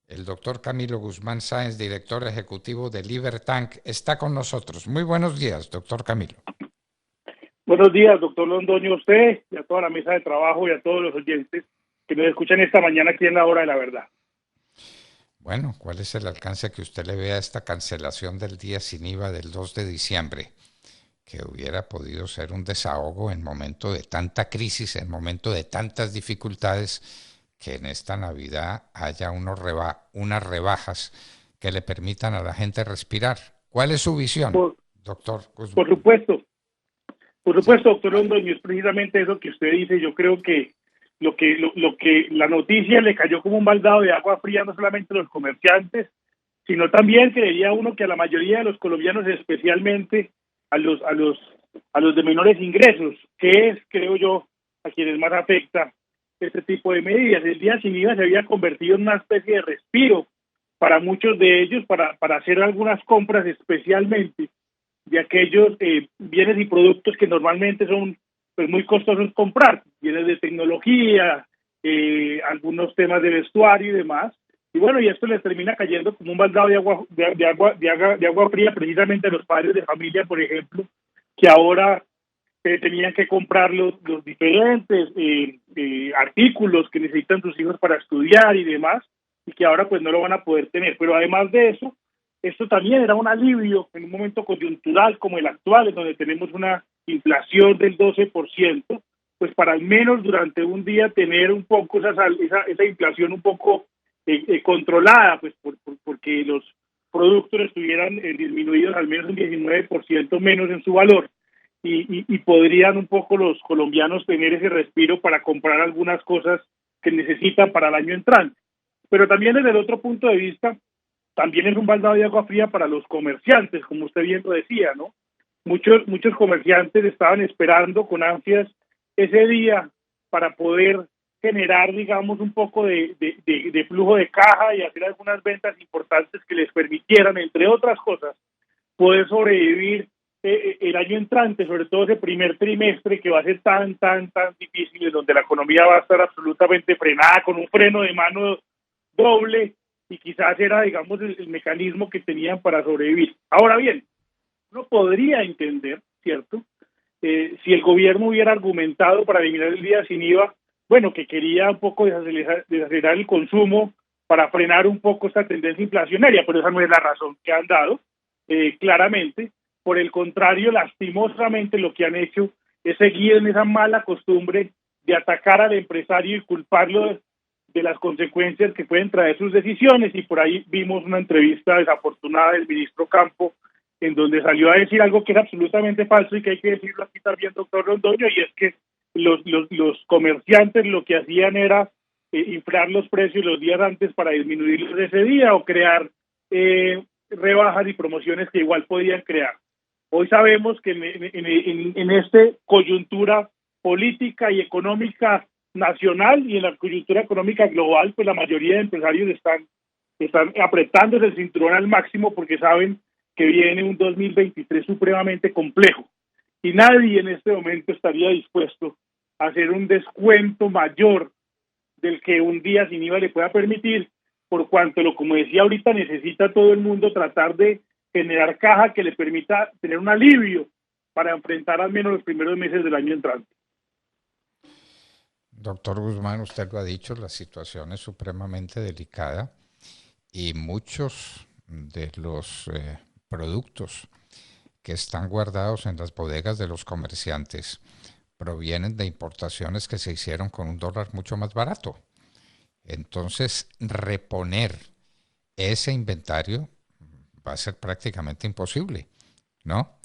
El doctor Camilo Guzmán Sáenz, director ejecutivo de Libertank, está con nosotros. Muy buenos días, doctor Camilo. Buenos días, doctor Londoño, a usted y a toda la mesa de trabajo y a todos los oyentes que nos escuchan esta mañana aquí en la hora de la verdad. Bueno, ¿cuál es el alcance que usted le ve a esta cancelación del día sin IVA del 2 de diciembre? Que hubiera podido ser un desahogo en momento de tanta crisis, en momento de tantas dificultades, que en esta Navidad haya unas rebajas que le permitan a la gente respirar. ¿Cuál es su visión, Por, doctor por Guzmán? supuesto, por Sí, supuesto, doctor vale. Londoño, es precisamente eso que usted dice. Yo creo que lo que la noticia le cayó como un baldado de agua fría no solamente a los comerciantes, sino también creería uno que a la mayoría de los colombianos, especialmente a los de menores ingresos, que es, creo yo, a quienes más afecta este tipo de medidas. El día sin IVA se había convertido en una especie de respiro para muchos de ellos, para hacer algunas compras especialmente de aquellos bienes y productos que normalmente son pues muy costosos comprar, bienes de tecnología, algunos temas de vestuario y demás. Y bueno, y esto les termina cayendo como un baldado de agua fría precisamente a los padres de familia, por ejemplo, que ahora tenían que comprar los diferentes artículos que necesitan sus hijos para estudiar y demás, y que ahora pues no lo van a poder tener. Pero además de eso, esto también era un alivio en un momento coyuntural como el actual, en donde tenemos una inflación del 12%, pues para al menos durante un día tener un poco esa inflación un poco controlada, pues porque los productos estuvieran disminuidos al menos un 19% menos en su valor. Y podrían un poco los colombianos tener ese respiro para comprar algunas cosas que necesitan para el año entrante. Pero también desde el otro punto de vista, también es un baldado de agua fría para los comerciantes, como usted bien lo decía, ¿no? Muchos comerciantes estaban esperando con ansias ese día para poder generar, digamos, un poco de flujo de caja y hacer algunas ventas importantes que les permitieran, entre otras cosas, poder sobrevivir el año entrante, sobre todo ese primer trimestre que va a ser tan difícil, en donde la economía va a estar absolutamente frenada, con un freno de mano doble, y quizás era, digamos, el mecanismo que tenían para sobrevivir. Ahora bien, uno podría entender, ¿cierto? Si el gobierno hubiera argumentado para eliminar el día sin IVA, bueno, que quería un poco desacelerar el consumo para frenar un poco esta tendencia inflacionaria, pero esa no es la razón que han dado, claramente. Por el contrario, lastimosamente lo que han hecho es seguir en esa mala costumbre de atacar al empresario y culparlo de las consecuencias que pueden traer sus decisiones. Y por ahí vimos una entrevista desafortunada del ministro Campo, en donde salió a decir algo que es absolutamente falso y que hay que decirlo aquí también, doctor Londoño, y es que los comerciantes lo que hacían era inflar los precios los días antes para disminuirlos ese día, o crear rebajas y promociones que igual podían crear. Hoy sabemos que en esta coyuntura política y económica nacional y en la coyuntura económica global, pues la mayoría de empresarios están apretándose el cinturón al máximo, porque saben que viene un 2023 supremamente complejo, y nadie en este momento estaría dispuesto a hacer un descuento mayor del que un día sin IVA le pueda permitir, por cuanto, como decía ahorita, necesita todo el mundo tratar de generar caja que le permita tener un alivio para enfrentar al menos los primeros meses del año entrante. Doctor Guzmán, usted lo ha dicho, la situación es supremamente delicada y muchos de los productos que están guardados en las bodegas de los comerciantes provienen de importaciones que se hicieron con un dólar mucho más barato. Entonces, reponer ese inventario va a ser prácticamente imposible, ¿no?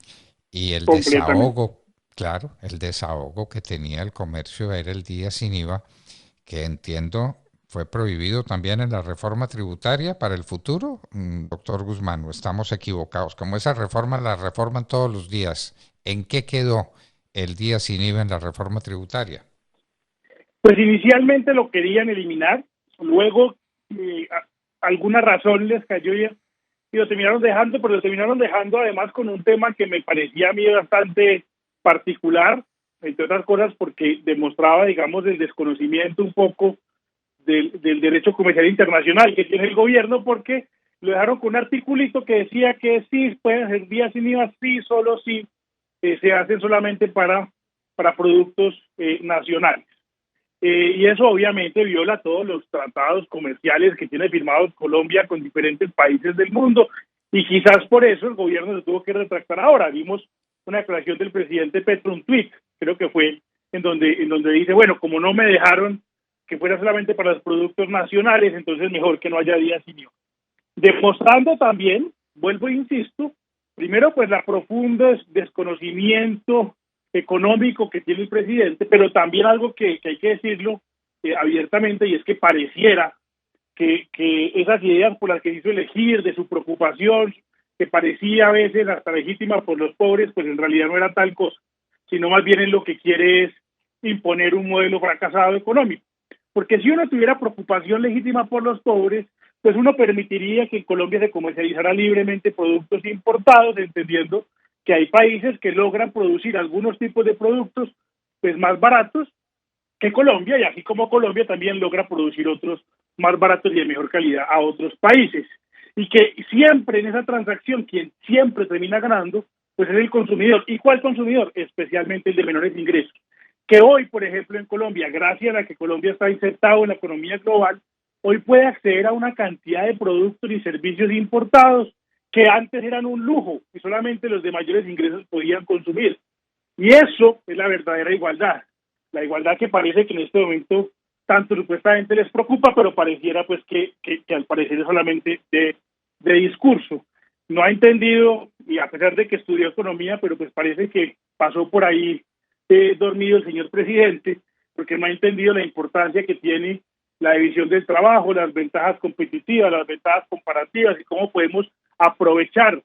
Y el Completamente. desahogo, claro, el desahogo que tenía el comercio era el día sin IVA, que entiendo fue prohibido también en la reforma tributaria para el futuro. Doctor Guzmán, ¿o estamos equivocados? Como esa reforma la reforman todos los días, ¿en qué quedó el día sin IVA en la reforma tributaria? Pues inicialmente lo querían eliminar, luego alguna razón les cayó y lo terminaron dejando, pero lo terminaron dejando además con un tema que me parecía a mí bastante particular, entre otras cosas porque demostraba, digamos, el desconocimiento un poco del derecho comercial internacional que tiene el gobierno, porque lo dejaron con un articulito que decía que sí pueden ser vías sin IVA, sí, solo si se hacen solamente para productos nacionales. Y eso obviamente viola todos los tratados comerciales que tiene firmados Colombia con diferentes países del mundo, y quizás por eso el gobierno se tuvo que retractar ahora. Vimos una declaración del presidente Petro, un tuit, creo que fue, en donde dice, bueno, como no me dejaron que fuera solamente para los productos nacionales, entonces mejor que no haya días sin IVA. Demostrando también, vuelvo e insisto, primero pues la profundo desconocimiento económico que tiene el presidente, pero también algo que hay que decirlo abiertamente, y es que pareciera que esas ideas por las que hizo elegir, de su preocupación, que parecía a veces hasta legítima por los pobres, pues en realidad no era tal cosa, sino más bien en lo que quiere es imponer un modelo fracasado económico. Porque si uno tuviera preocupación legítima por los pobres, pues uno permitiría que en Colombia se comercializara libremente productos importados, entendiendo que hay países que logran producir algunos tipos de productos pues más baratos que Colombia, y así como Colombia también logra producir otros más baratos y de mejor calidad a otros países. Y que siempre en esa transacción, quien siempre termina ganando, pues es el consumidor. ¿Y cuál consumidor? Especialmente el de menores ingresos. Que hoy, por ejemplo, en Colombia, gracias a que Colombia está insertado en la economía global, hoy puede acceder a una cantidad de productos y servicios importados que antes eran un lujo y solamente los de mayores ingresos podían consumir. Y eso es la verdadera igualdad. La igualdad que parece que en este momento tanto supuestamente les preocupa, pero pareciera pues que al parecer es solamente de discurso. No ha entendido, y a pesar de que estudió economía, pero pues parece que pasó por ahí dormido el señor presidente, porque no ha entendido la importancia que tiene la división del trabajo, las ventajas competitivas, las ventajas comparativas, y cómo podemos aprovechar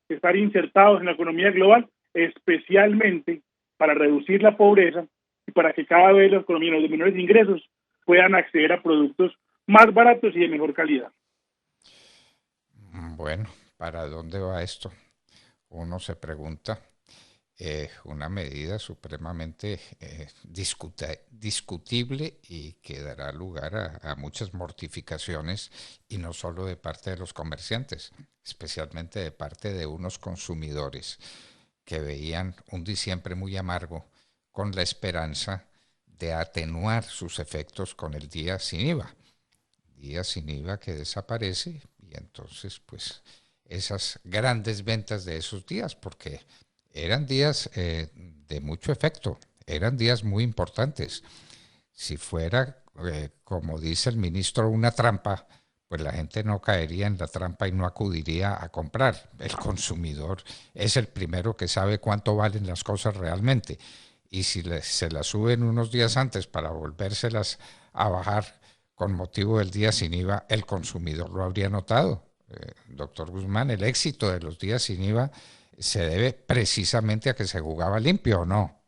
estar insertados en la economía global, especialmente para reducir la pobreza y para que cada vez los colombianos de menores ingresos puedan acceder a productos más baratos y de mejor calidad. Bueno, ¿para dónde va esto? Uno se pregunta. Una medida supremamente discutible y que dará lugar a muchas mortificaciones, y no solo de parte de los comerciantes, especialmente de parte de unos consumidores que veían un diciembre muy amargo con la esperanza de atenuar sus efectos con el día sin IVA que desaparece, y entonces pues esas grandes ventas de esos días, porque eran días de mucho efecto, eran días muy importantes. Si fuera, como dice el ministro, una trampa, pues la gente no caería en la trampa y no acudiría a comprar. El consumidor es el primero que sabe cuánto valen las cosas realmente. Y si se las suben unos días antes para volvérselas a bajar con motivo del día sin IVA, el consumidor lo habría notado. Doctor Guzmán, el éxito de los días sin IVA se debe precisamente a que se jugaba limpio, ¿o no?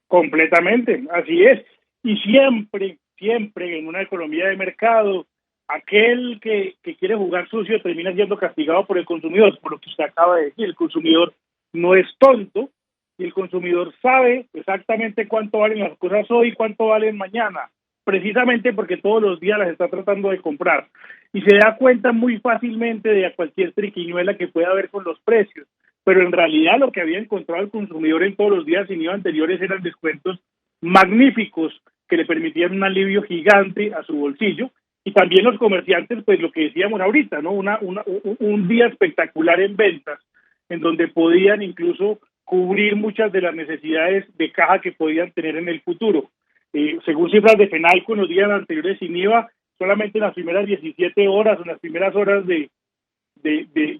Completamente, así es. Y siempre en una economía de mercado, aquel que quiere jugar sucio termina siendo castigado por el consumidor, por lo que usted acaba de decir. El consumidor no es tonto, y el consumidor sabe exactamente cuánto valen las cosas hoy y cuánto valen mañana, precisamente porque todos los días las está tratando de comprar. Y se da cuenta muy fácilmente de cualquier triquiñuela que pueda haber con los precios. Pero en realidad lo que había encontrado el consumidor en todos los días sin IVA anteriores eran descuentos magníficos que le permitían un alivio gigante a su bolsillo, y también los comerciantes, pues lo que decíamos ahorita, ¿no? Un día espectacular en ventas, en donde podían incluso cubrir muchas de las necesidades de caja que podían tener en el futuro. Según cifras de FENALCO, en los días anteriores sin IVA, solamente en las primeras 17 horas, en las primeras horas de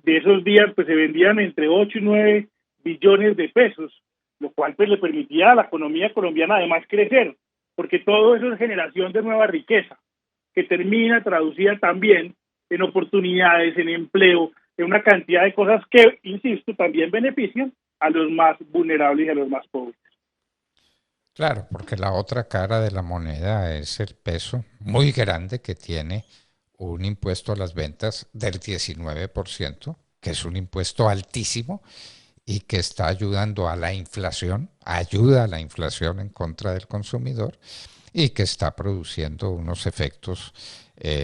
esos días, pues se vendían entre 8 y 9 billones de pesos, lo cual pues le permitía a la economía colombiana además crecer, porque todo eso es generación de nueva riqueza, que termina traducida también en oportunidades, en empleo, en una cantidad de cosas que, insisto, también benefician a los más vulnerables y a los más pobres. Claro, porque la otra cara de la moneda es el peso muy grande que tiene un impuesto a las ventas del 19%, que es un impuesto altísimo y que está ayudando a la inflación, ayuda a la inflación en contra del consumidor. y que está produciendo unos efectos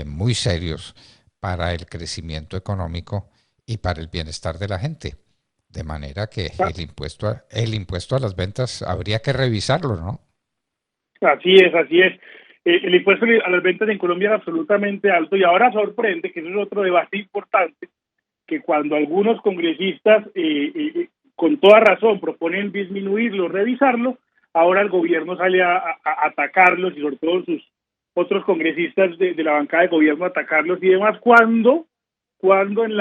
muy serios para el crecimiento económico y para el bienestar de la gente. De manera que el impuesto a las ventas habría que revisarlo, ¿no? Así es, así es. El impuesto a las ventas en Colombia es absolutamente alto y ahora sorprende, que eso es otro debate importante, que cuando algunos congresistas con toda razón proponen disminuirlo, revisarlo, ahora el gobierno sale a atacarlos y sobre todo sus otros congresistas de la bancada de gobierno a atacarlos y demás, cuando en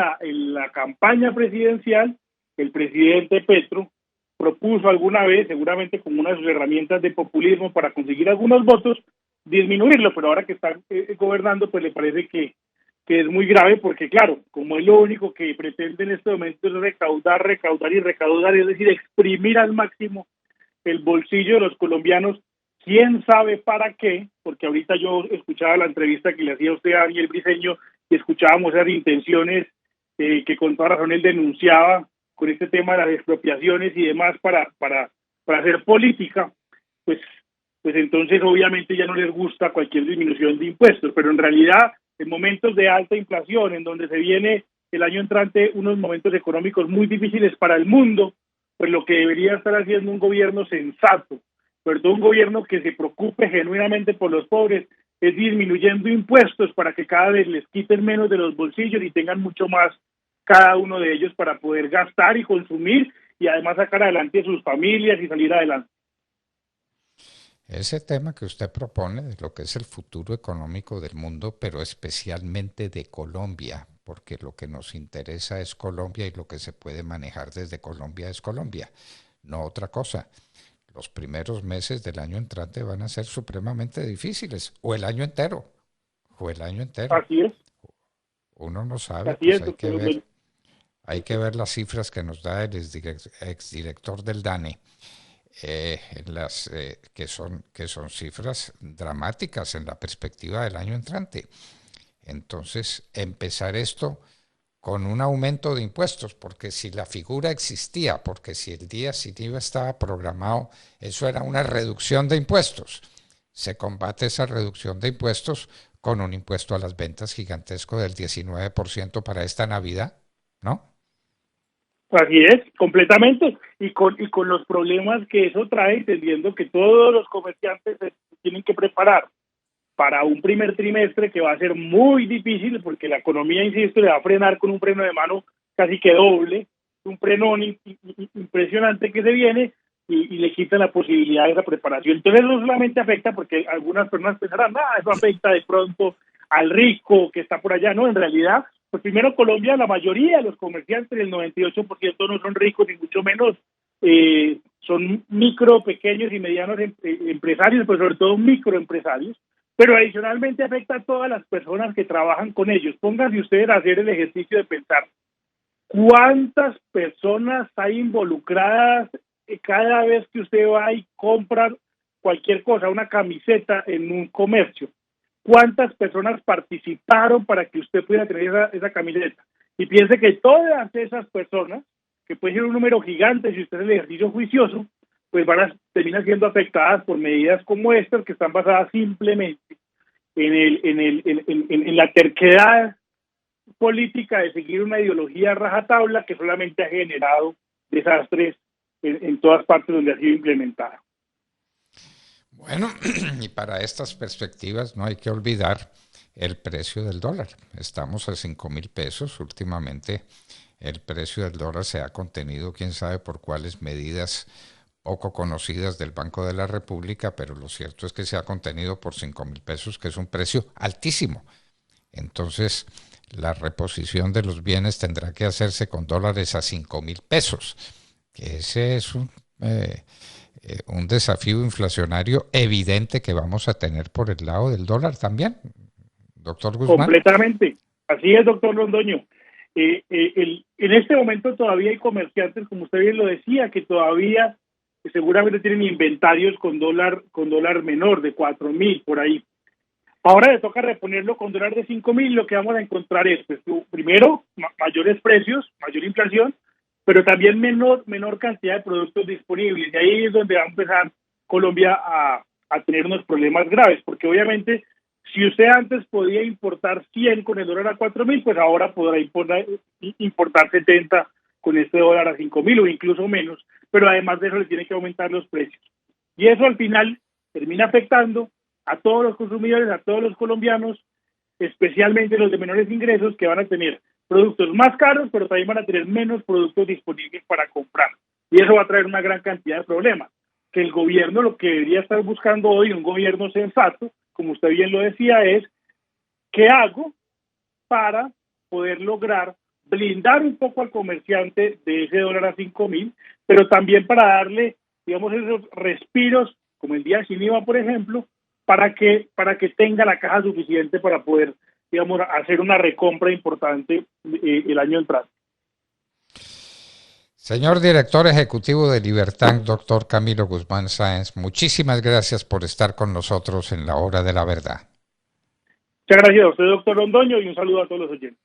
la campaña presidencial el presidente Petro propuso alguna vez, seguramente como una de sus herramientas de populismo para conseguir algunos votos, disminuirlo, pero ahora que están gobernando, pues le parece que es muy grave porque, claro, como es lo único que pretende en este momento es recaudar, recaudar y recaudar, es decir, exprimir al máximo el bolsillo de los colombianos, quién sabe para qué, porque ahorita yo escuchaba la entrevista que le hacía usted a Daniel Briceño y escuchábamos esas intenciones que con toda razón él denunciaba con este tema de las expropiaciones y demás para hacer política, pues entonces obviamente ya no les gusta cualquier disminución de impuestos, pero en realidad en momentos de alta inflación, en donde se viene el año entrante unos momentos económicos muy difíciles para el mundo, pues lo que debería estar haciendo un gobierno sensato, sobre todo un gobierno que se preocupe genuinamente por los pobres, es disminuyendo impuestos para que cada vez les quiten menos de los bolsillos y tengan mucho más cada uno de ellos para poder gastar y consumir y además sacar adelante a sus familias y salir adelante. Ese tema que usted propone de lo que es el futuro económico del mundo, pero especialmente de Colombia, porque lo que nos interesa es Colombia y lo que se puede manejar desde Colombia es Colombia, no otra cosa. Los primeros meses del año entrante van a ser supremamente difíciles, o el año entero, o el año entero. Así es, Uno no sabe, así pues es, doctor. hay que ver las cifras que nos da el exdirector del DANE, que son cifras dramáticas en la perspectiva del año entrante. Entonces, empezar esto con un aumento de impuestos, porque si la figura existía, porque si el día sin IVA estaba programado, eso era una reducción de impuestos. Se combate esa reducción de impuestos con un impuesto a las ventas gigantesco del 19% para esta Navidad, ¿no? Así es, completamente, y con los problemas que eso trae, entendiendo que todos los comerciantes se tienen que preparar para un primer trimestre que va a ser muy difícil, porque la economía, insisto, le va a frenar con un freno de mano casi que doble, un frenón impresionante que se viene, y le quita la posibilidad de esa preparación. Entonces no solamente afecta, porque algunas personas pensarán, eso afecta de pronto al rico que está por allá, no, en realidad, pues primero Colombia, la mayoría de los comerciantes, el 98% no son ricos, ni mucho menos, son micro, pequeños y medianos empresarios, pero sobre todo microempresarios, pero adicionalmente afecta a todas las personas que trabajan con ellos. Pónganse ustedes a hacer el ejercicio de pensar cuántas personas hay involucradas cada vez que usted va y compra cualquier cosa, una camiseta en un comercio. ¿Cuántas personas participaron para que usted pudiera tener esa camiseta? Y piense que todas esas personas, que puede ser un número gigante si usted es el ejercicio juicioso, pues van a terminar siendo afectadas por medidas como estas, que están basadas simplemente en la terquedad política de seguir una ideología rajatabla que solamente ha generado desastres en todas partes donde ha sido implementada. Bueno, y para estas perspectivas no hay que olvidar el precio del dólar. Estamos a 5.000 pesos. Últimamente el precio del dólar se ha contenido, quién sabe por cuáles medidas poco conocidas del Banco de la República, pero lo cierto es que se ha contenido por 5.000 pesos, que es un precio altísimo. Entonces, la reposición de los bienes tendrá que hacerse con dólares a 5.000 pesos, que ese es un desafío inflacionario evidente que vamos a tener por el lado del dólar también, doctor Guzmán. Completamente, así es, doctor Londoño. En este momento todavía hay comerciantes, como usted bien lo decía, que todavía seguramente tienen inventarios con dólar menor de 4.000 por ahí. Ahora le toca reponerlo con dólar de 5.000. Lo que vamos a encontrar es, pues, primero, mayores precios, mayor inflación, pero también menor cantidad de productos disponibles. Y ahí es donde va a empezar Colombia a tener unos problemas graves, porque obviamente si usted antes podía importar 100 con el dólar a 4.000, pues ahora podrá importar 70 con este dólar a 5.000 o incluso menos, pero además de eso le tiene que aumentar los precios. Y eso al final termina afectando a todos los consumidores, a todos los colombianos, especialmente los de menores ingresos, que van a tener productos más caros, pero también van a tener menos productos disponibles para comprar. Y eso va a traer una gran cantidad de problemas, que el gobierno lo que debería estar buscando hoy, un gobierno sensato, como usted bien lo decía, es ¿qué hago para poder lograr blindar un poco al comerciante de ese dólar a 5.000, pero también para darle, digamos, esos respiros, como el día sin IVA, por ejemplo, para que tenga la caja suficiente para poder, digamos, hacer una recompra importante el año entrante. Señor director ejecutivo de Libertank, doctor Camilo Guzmán Sáenz, muchísimas gracias por estar con nosotros en la hora de la verdad. Muchas gracias a usted, doctor Londoño, y un saludo a todos los oyentes.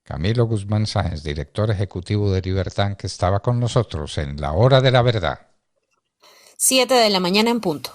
Camilo Guzmán Sáenz, director ejecutivo de Libertank, que estaba con nosotros en la hora de la verdad. 7 de la mañana en punto.